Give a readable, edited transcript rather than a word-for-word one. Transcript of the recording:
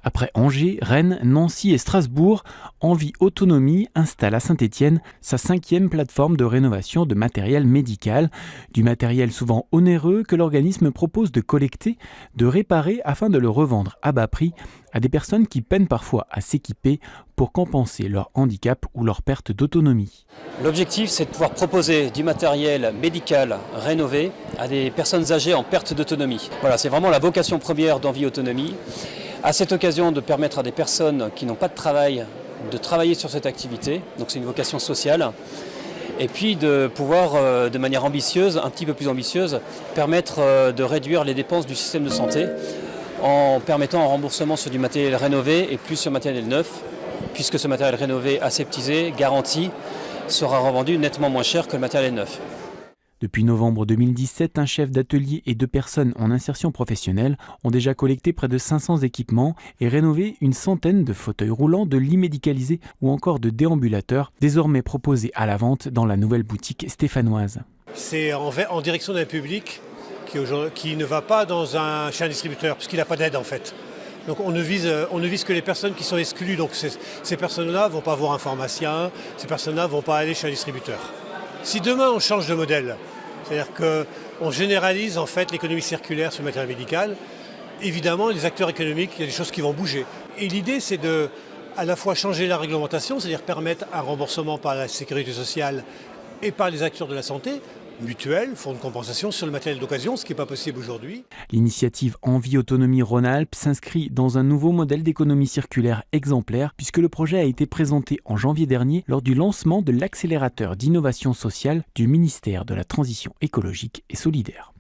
Après Angers, Rennes, Nancy et Strasbourg, Envie Autonomie installe à Saint-Étienne sa 5e plateforme de rénovation de matériel médical. Du matériel souvent onéreux que l'organisme propose de collecter, de réparer afin de le revendre à bas prix à des personnes qui peinent parfois à s'équiper pour compenser leur handicap ou leur perte d'autonomie. L'objectif, c'est de pouvoir proposer du matériel médical rénové à des personnes âgées en perte d'autonomie. Voilà, c'est vraiment la vocation première d'Envie Autonomie. À cette occasion, de permettre à des personnes qui n'ont pas de travail de travailler sur cette activité, donc c'est une vocation sociale, et puis de pouvoir, de manière ambitieuse, un petit peu plus ambitieuse, permettre de réduire les dépenses du système de santé en permettant un remboursement sur du matériel rénové et plus sur matériel neuf, puisque ce matériel rénové, aseptisé, garanti, sera revendu nettement moins cher que le matériel neuf. Depuis novembre 2017, un chef d'atelier et 2 personnes en insertion professionnelle ont déjà collecté près de 500 équipements et rénové une centaine de fauteuils roulants, de lits médicalisés ou encore de déambulateurs, désormais proposés à la vente dans la nouvelle boutique stéphanoise. C'est en direction d'un public qui ne va pas chez un distributeur, puisqu'il n'a pas d'aide en fait. Donc on ne vise que les personnes qui sont exclues. Donc ces personnes-là ne vont pas voir un pharmacien, ces personnes-là ne vont pas aller chez un distributeur. Si demain on change de modèle, c'est-à-dire qu'on généralise en fait l'économie circulaire sur le matériel médical, évidemment les acteurs économiques, il y a des choses qui vont bouger. Et l'idée c'est de à la fois changer la réglementation, c'est-à-dire permettre un remboursement par la sécurité sociale et par les acteurs de la santé, mutuelles, fonds de compensation sur le matériel d'occasion, ce qui n'est pas possible aujourd'hui. L'initiative Envie Autonomie Rhône-Alpes s'inscrit dans un nouveau modèle d'économie circulaire exemplaire puisque le projet a été présenté en janvier dernier lors du lancement de l'accélérateur d'innovation sociale du ministère de la Transition écologique et solidaire.